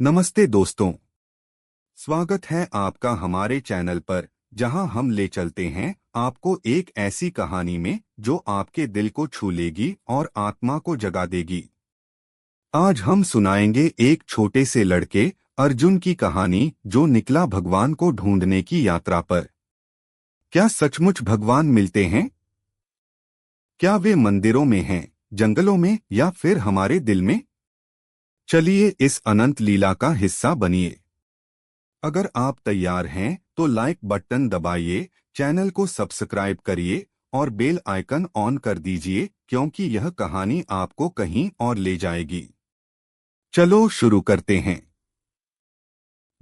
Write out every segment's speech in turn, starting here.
नमस्ते दोस्तों, स्वागत है आपका हमारे चैनल पर, जहां हम ले चलते हैं आपको एक ऐसी कहानी में जो आपके दिल को छू लेगी और आत्मा को जगा देगी। आज हम सुनाएंगे एक छोटे से लड़के अर्जुन की कहानी जो निकला भगवान को ढूंढने की यात्रा पर। क्या सचमुच भगवान मिलते हैं? क्या वे मंदिरों में हैं, जंगलों में या फिर हमारे दिल में? चलिए इस अनंत लीला का हिस्सा बनिए। अगर आप तैयार हैं तो लाइक बटन दबाइए, चैनल को सब्सक्राइब करिए और बेल आइकन ऑन कर दीजिए क्योंकि यह कहानी आपको कहीं और ले जाएगी। चलो शुरू करते हैं।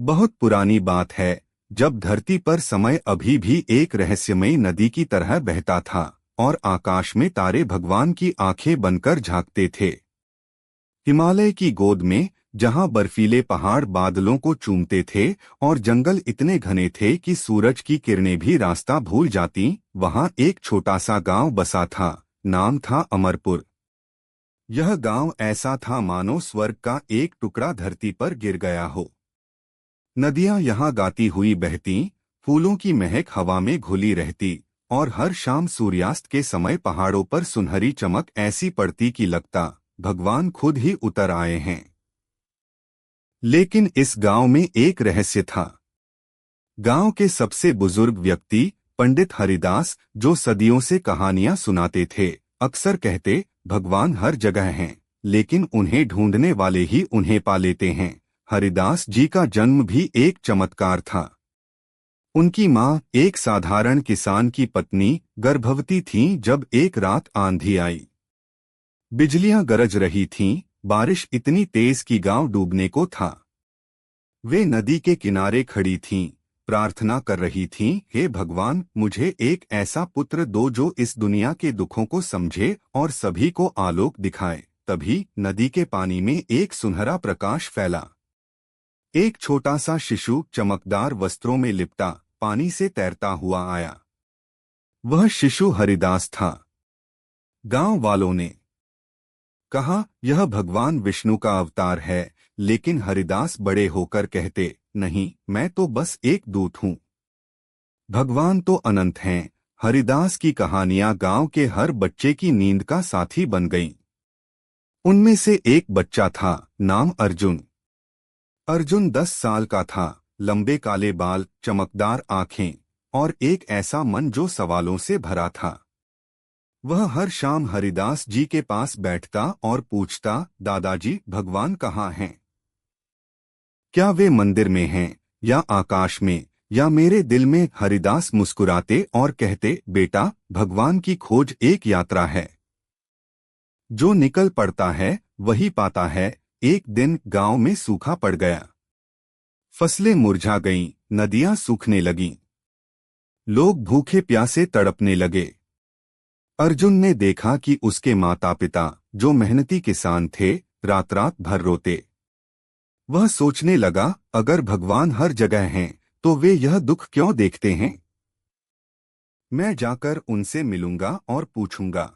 बहुत पुरानी बात है, जब धरती पर समय अभी भी एक रहस्यमयी नदी की तरह बहता था और आकाश में तारे भगवान की आंखें बनकर झांकते थे। हिमालय की गोद में, जहां बर्फीले पहाड़ बादलों को चूमते थे और जंगल इतने घने थे कि सूरज की किरणें भी रास्ता भूल जाती, वहां एक छोटा सा गांव बसा था। नाम था अमरपुर। यह गांव ऐसा था मानो स्वर्ग का एक टुकड़ा धरती पर गिर गया हो। नदियां यहां गाती हुई बहती, फूलों की महक हवा में घुली रहती और हर शाम सूर्यास्त के समय पहाड़ों पर सुनहरी चमक ऐसी पड़ती कि लगता भगवान खुद ही उतर आए हैं। लेकिन इस गांव में एक रहस्य था। गांव के सबसे बुजुर्ग व्यक्ति पंडित हरिदास, जो सदियों से कहानियां सुनाते थे, अक्सर कहते, भगवान हर जगह हैं, लेकिन उन्हें ढूंढने वाले ही उन्हें पा लेते हैं। हरिदास जी का जन्म भी एक चमत्कार था। उनकी मां, एक साधारण किसान की पत्नी, गर्भवती थीं जब एक रात आंधी आई। बिजलियां गरज रही थीं, बारिश इतनी तेज कि गांव डूबने को था। वे नदी के किनारे खड़ी थीं, प्रार्थना कर रही थीं, हे भगवान, मुझे एक ऐसा पुत्र दो जो इस दुनिया के दुखों को समझे और सभी को आलोक दिखाए। तभी नदी के पानी में एक सुनहरा प्रकाश फैला। एक छोटा सा शिशु चमकदार वस्त्रों में लिपटा पानी से तैरता हुआ आया। वह शिशु हरिदास था। गांव वालों ने कहा, यह भगवान विष्णु का अवतार है, लेकिन हरिदास बड़े होकर कहते, नहीं, मैं तो बस एक दूत हूँ। भगवान तो अनंत हैं। हरिदास की कहानियां गांव के हर बच्चे की नींद का साथी बन गईं। उनमें से एक बच्चा था, नाम अर्जुन। अर्जुन 10 साल का था, लंबे काले बाल, चमकदार आंखें और एक ऐसा मन जो सवालों से भरा था। वह हर शाम हरिदास जी के पास बैठता और पूछता, दादाजी, भगवान कहाँ हैं? क्या वे मंदिर में हैं या आकाश में या मेरे दिल में? हरिदास मुस्कुराते और कहते, बेटा, भगवान की खोज एक यात्रा है। जो निकल पड़ता है वही पाता है। एक दिन गांव में सूखा पड़ गया। फसलें मुरझा गईं, नदियां सूखने लगीं। लोग भूखे प्यासे तड़पने लगे। अर्जुन ने देखा कि उसके माता पिता, जो मेहनती किसान थे, रात रात भर रोते। वह सोचने लगा, अगर भगवान हर जगह हैं तो वे यह दुख क्यों देखते हैं? मैं जाकर उनसे मिलूंगा और पूछूंगा।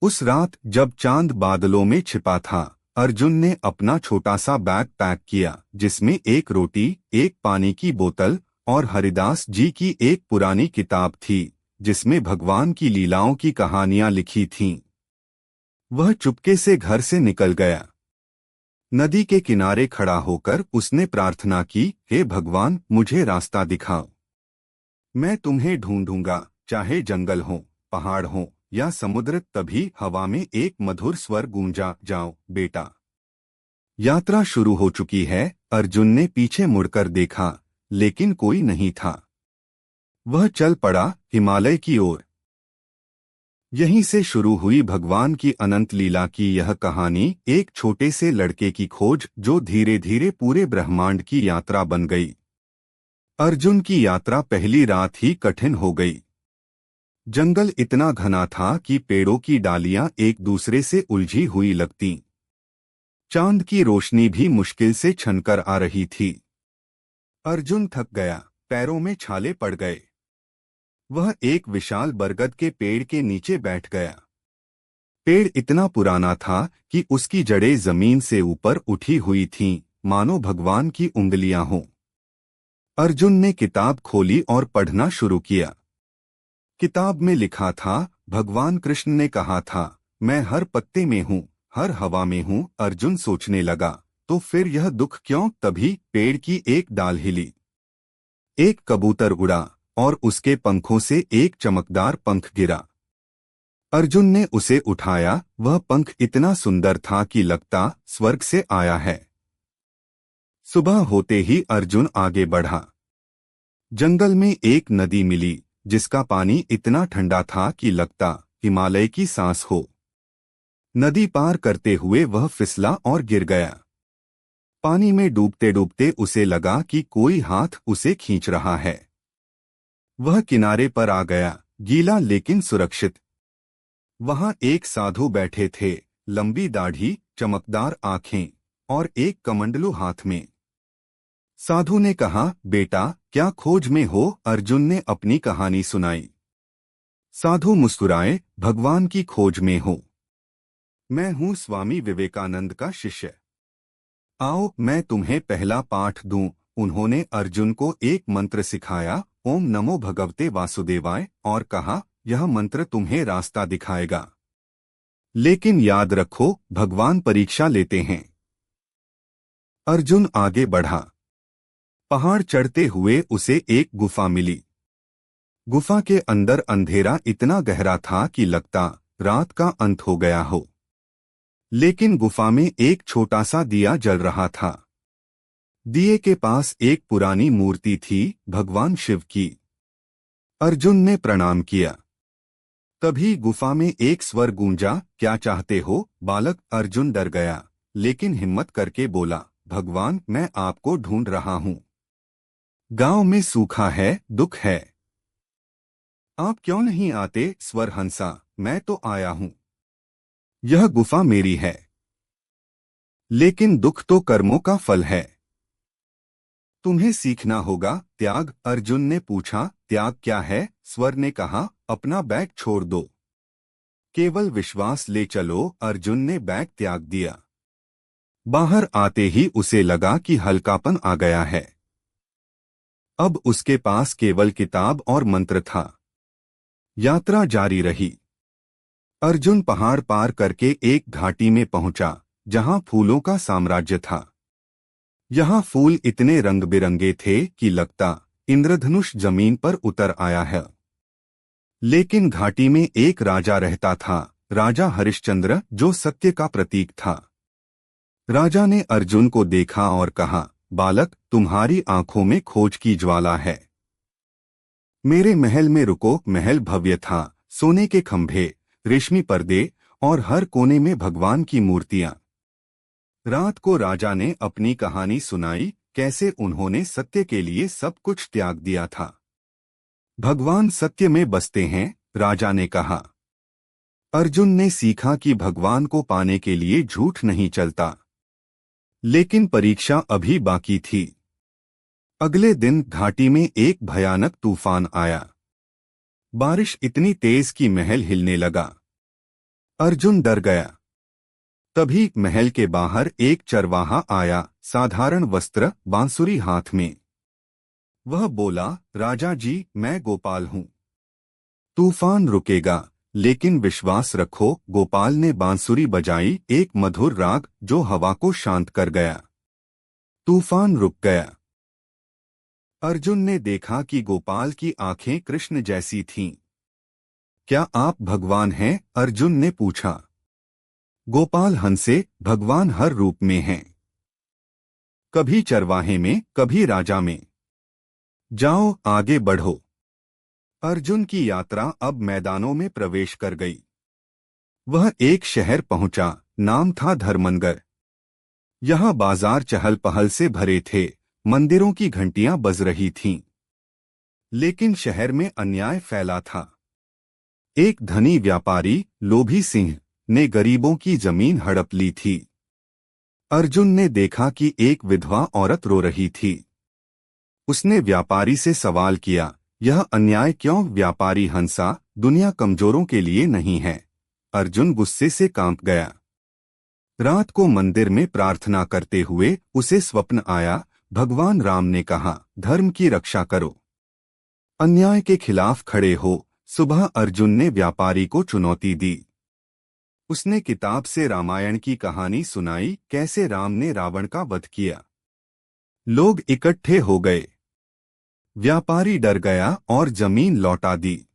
उस रात जब चांद बादलों में छिपा था, अर्जुन ने अपना छोटा सा बैग पैक किया, जिसमें एक रोटी, एक पानी की बोतल और हरिदास जी की एक पुरानी किताब थी जिसमें भगवान की लीलाओं की कहानियां लिखी थीं। वह चुपके से घर से निकल गया। नदी के किनारे खड़ा होकर उसने प्रार्थना की, हे भगवान, मुझे रास्ता दिखाओ। मैं तुम्हें ढूंढूंगा, चाहे जंगल हो, पहाड़ हो या समुद्र। तभी हवा में एक मधुर स्वर गूंजा, जाओ बेटा, यात्रा शुरू हो चुकी है। अर्जुन ने पीछे मुड़कर देखा, लेकिन कोई नहीं था। वह चल पड़ा हिमालय की ओर। यहीं से शुरू हुई भगवान की अनंत लीला की यह कहानी, एक छोटे से लड़के की खोज जो धीरे धीरे पूरे ब्रह्मांड की यात्रा बन गई। अर्जुन की यात्रा पहली रात ही कठिन हो गई। जंगल इतना घना था कि पेड़ों की डालियां एक दूसरे से उलझी हुई लगतीं। चांद की रोशनी भी मुश्किल से छनकर आ रही थी। अर्जुन थक गया, पैरों में छाले पड़ गए। वह एक विशाल बरगद के पेड़ के नीचे बैठ गया। पेड़ इतना पुराना था कि उसकी जड़ें जमीन से ऊपर उठी हुई थीं मानो भगवान की उंगलियां हों। अर्जुन ने किताब खोली और पढ़ना शुरू किया। किताब में लिखा था, भगवान कृष्ण ने कहा था, मैं हर पत्ते में हूँ, हर हवा में हूँ। अर्जुन सोचने लगा, तो फिर यह दुख क्यों? तभी पेड़ की एक डाल हिली। एक कबूतर उड़ा और उसके पंखों से एक चमकदार पंख गिरा। अर्जुन ने उसे उठाया। वह पंख इतना सुंदर था कि लगता स्वर्ग से आया है। सुबह होते ही अर्जुन आगे बढ़ा। जंगल में एक नदी मिली जिसका पानी इतना ठंडा था कि लगता हिमालय की सांस हो। नदी पार करते हुए वह फिसला और गिर गया। पानी में डूबते डूबते उसे लगा कि कोई हाथ उसे खींच रहा है। वह किनारे पर आ गया, गीला लेकिन सुरक्षित। वहां एक साधु बैठे थे, लंबी दाढ़ी, चमकदार आंखें और एक कमंडलू हाथ में। साधु ने कहा, बेटा क्या खोज में हो? अर्जुन ने अपनी कहानी सुनाई। साधु मुस्कुराए, भगवान की खोज में हो। मैं हूँ स्वामी विवेकानंद का शिष्य। आओ मैं तुम्हें पहला पाठ दूं। उन्होंने अर्जुन को एक मंत्र सिखाया, ओम नमो भगवते वासुदेवाय, और कहा, यह मंत्र तुम्हें रास्ता दिखाएगा। लेकिन याद रखो, भगवान परीक्षा लेते हैं। अर्जुन आगे बढ़ा। पहाड़ चढ़ते हुए उसे एक गुफा मिली। गुफा के अंदर अंधेरा इतना गहरा था कि लगता रात का अंत हो गया हो। लेकिन गुफा में एक छोटा सा दिया जल रहा था। दिए के पास एक पुरानी मूर्ति थी, भगवान शिव की। अर्जुन ने प्रणाम किया। तभी गुफा में एक स्वर गूंजा, क्या चाहते हो बालक? अर्जुन डर गया, लेकिन हिम्मत करके बोला, भगवान मैं आपको ढूंढ रहा हूँ। गांव में सूखा है, दुख है। आप क्यों नहीं आते? स्वर हंसा, मैं तो आया हूं। यह गुफा मेरी है। लेकिन दुख तो कर्मों का फल है। तुम्हें सीखना होगा त्याग। अर्जुन ने पूछा, त्याग क्या है? स्वर ने कहा, अपना बैग छोड़ दो, केवल विश्वास ले चलो। अर्जुन ने बैग त्याग दिया। बाहर आते ही उसे लगा कि हल्कापन आ गया है। अब उसके पास केवल किताब और मंत्र था। यात्रा जारी रही। अर्जुन पहाड़ पार करके एक घाटी में पहुंचा जहां फूलों का साम्राज्य था। यहाँ फूल इतने रंग बिरंगे थे कि लगता इंद्रधनुष जमीन पर उतर आया है। लेकिन घाटी में एक राजा रहता था, राजा हरिश्चंद्र, जो सत्य का प्रतीक था। राजा ने अर्जुन को देखा और कहा, बालक तुम्हारी आंखों में खोज की ज्वाला है। मेरे महल में रुको। महल भव्य था, सोने के खंभे, रेशमी पर्दे और हर कोने में भगवान की मूर्तियां। रात को राजा ने अपनी कहानी सुनाई, कैसे उन्होंने सत्य के लिए सब कुछ त्याग दिया था। भगवान सत्य में बसते हैं, राजा ने कहा। अर्जुन ने सीखा कि भगवान को पाने के लिए झूठ नहीं चलता। लेकिन परीक्षा अभी बाकी थी। अगले दिन घाटी में एक भयानक तूफान आया। बारिश इतनी तेज कि महल हिलने लगा। अर्जुन डर गया। तभी महल के बाहर एक चरवाहा आया, साधारण वस्त्र, बांसुरी हाथ में। वह बोला, राजा जी मैं गोपाल हूँ। तूफान रुकेगा, लेकिन विश्वास रखो। गोपाल ने बांसुरी बजाई, एक मधुर राग जो हवा को शांत कर गया। तूफान रुक गया। अर्जुन ने देखा कि गोपाल की आंखें कृष्ण जैसी थीं। क्या आप भगवान हैं? अर्जुन ने पूछा। गोपाल हंसे, भगवान हर रूप में हैं। कभी चरवाहे में, कभी राजा में। जाओ आगे बढ़ो। अर्जुन की यात्रा अब मैदानों में प्रवेश कर गई। वह एक शहर पहुंचा, नाम था धर्मनगर। यहाँ बाजार चहल पहल से भरे थे, मंदिरों की घंटियां बज रही थीं। लेकिन शहर में अन्याय फैला था। एक धनी व्यापारी, लोभी सिंह, ने गरीबों की जमीन हड़प ली थी। अर्जुन ने देखा कि एक विधवा औरत रो रही थी। उसने व्यापारी से सवाल किया, यह अन्याय क्यों? व्यापारी हंसा, दुनिया कमजोरों के लिए नहीं है। अर्जुन गुस्से से कांप गया। रात को मंदिर में प्रार्थना करते हुए उसे स्वप्न आया। भगवान राम ने कहा, धर्म की रक्षा करो, अन्याय के खिलाफ खड़े हो। सुबह अर्जुन ने व्यापारी को चुनौती दी। उसने किताब से रामायण की कहानी सुनाई, कैसे राम ने रावण का वध किया। लोग इकट्ठे हो गए। व्यापारी डर गया और जमीन लौटा दी।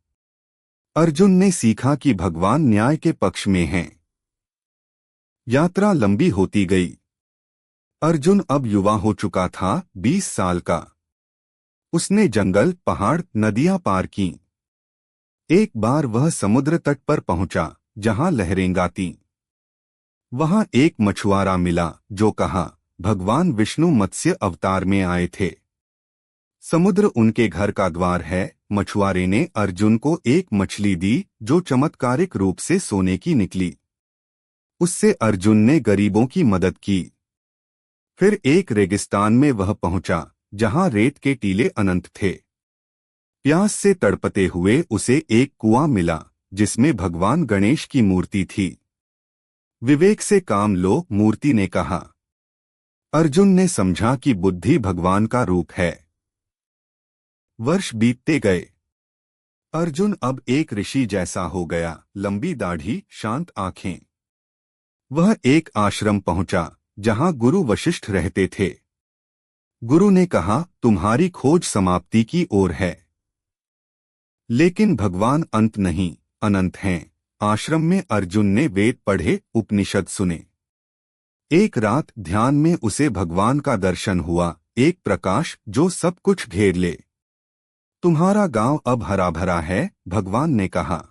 अर्जुन ने सीखा कि भगवान न्याय के पक्ष में हैं। यात्रा लंबी होती गई। अर्जुन अब युवा हो चुका था, 20 साल का। उसने जंगल, पहाड़, नदियां पार की। एक बार वह समुद्र तट पर पहुंचा, जहां लहरें गाती। वहां एक मछुआरा मिला, जो कहा, भगवान विष्णु मत्स्य अवतार में आए थे। समुद्र उनके घर का द्वार है। मछुआरे ने अर्जुन को एक मछली दी, जो चमत्कारिक रूप से सोने की निकली। उससे अर्जुन ने गरीबों की मदद की। फिर एक रेगिस्तान में वह पहुंचा, जहां रेत के टीले अनंत थे। प्यास से तड़पते हुए उसे एक कुआं मिला, जिसमें भगवान गणेश की मूर्ति थी। विवेक से काम लो, मूर्ति ने कहा। अर्जुन ने समझा कि बुद्धि भगवान का रूप है। वर्ष बीतते गए। अर्जुन अब एक ऋषि जैसा हो गया, लंबी दाढ़ी, शांत आंखें। वह एक आश्रम पहुंचा, जहां गुरु वशिष्ठ रहते थे। गुरु ने कहा, तुम्हारी खोज समाप्ति की ओर है। लेकिन भगवान अंत नहीं, अनंत हैं। आश्रम में अर्जुन ने वेद पढ़े, उपनिषद सुने। एक रात ध्यान में उसे भगवान का दर्शन हुआ, एक प्रकाश जो सब कुछ घेर ले। तुम्हारा गांव अब हरा भरा है, भगवान ने कहा।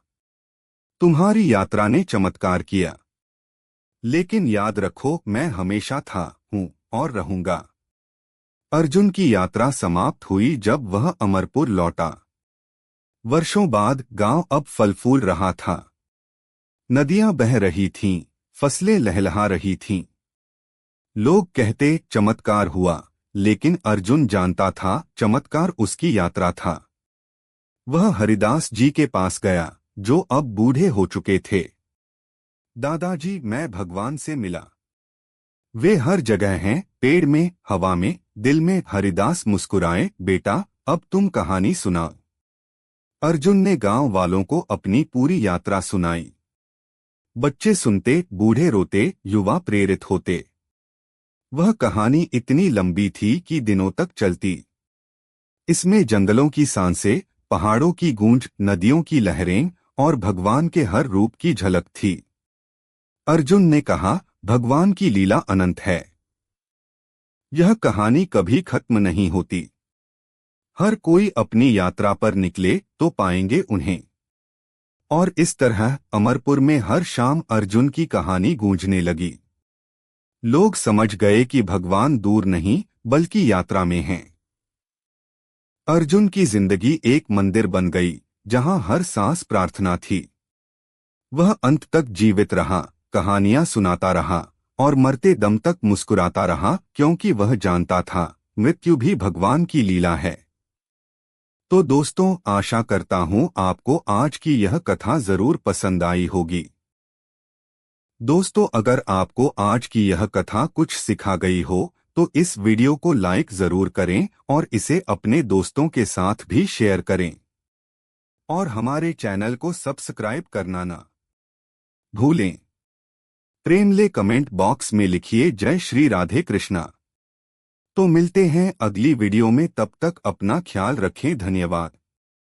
तुम्हारी यात्रा ने चमत्कार किया। लेकिन याद रखो, मैं हमेशा था, हूं और रहूंगा। अर्जुन की यात्रा समाप्त हुई जब वह अमरपुर लौटा। वर्षों बाद गांव अब फल फूल रहा था। नदियां बह रही थीं, फसलें लहलहा रही थीं। लोग कहते, चमत्कार हुआ, लेकिन अर्जुन जानता था, चमत्कार उसकी यात्रा था। वह हरिदास जी के पास गया, जो अब बूढ़े हो चुके थे। दादाजी, मैं भगवान से मिला। वे हर जगह हैं, पेड़ में, हवा में, दिल में। हरिदास मुस्कुराए, बेटा, अब तुम कहानी सुनाओ। अर्जुन ने गांव वालों को अपनी पूरी यात्रा सुनाई। बच्चे सुनते, बूढ़े रोते, युवा प्रेरित होते। वह कहानी इतनी लंबी थी कि दिनों तक चलती। इसमें जंगलों की सांसें, पहाड़ों की गूंज, नदियों की लहरें और भगवान के हर रूप की झलक थी। अर्जुन ने कहा, भगवान की लीला अनंत है। यह कहानी कभी खत्म नहीं होती। हर कोई अपनी यात्रा पर निकले तो पाएंगे उन्हें। और इस तरह अमरपुर में हर शाम अर्जुन की कहानी गूंजने लगी। लोग समझ गए कि भगवान दूर नहीं, बल्कि यात्रा में हैं। अर्जुन की जिंदगी एक मंदिर बन गई, जहां हर सांस प्रार्थना थी। वह अंत तक जीवित रहा, कहानियां सुनाता रहा और मरते दम तक मुस्कुराता रहा, क्योंकि वह जानता था, मृत्यु भी भगवान की लीला है। तो दोस्तों, आशा करता हूं आपको आज की यह कथा जरूर पसंद आई होगी। दोस्तों, अगर आपको आज की यह कथा कुछ सिखा गई हो तो इस वीडियो को लाइक जरूर करें और इसे अपने दोस्तों के साथ भी शेयर करें। और हमारे चैनल को सब्सक्राइब करना ना भूलें। प्रेम ले कमेंट बॉक्स में लिखिए, जय श्री राधे कृष्णा। तो मिलते हैं अगली वीडियो में, तब तक अपना ख्याल रखें। धन्यवाद।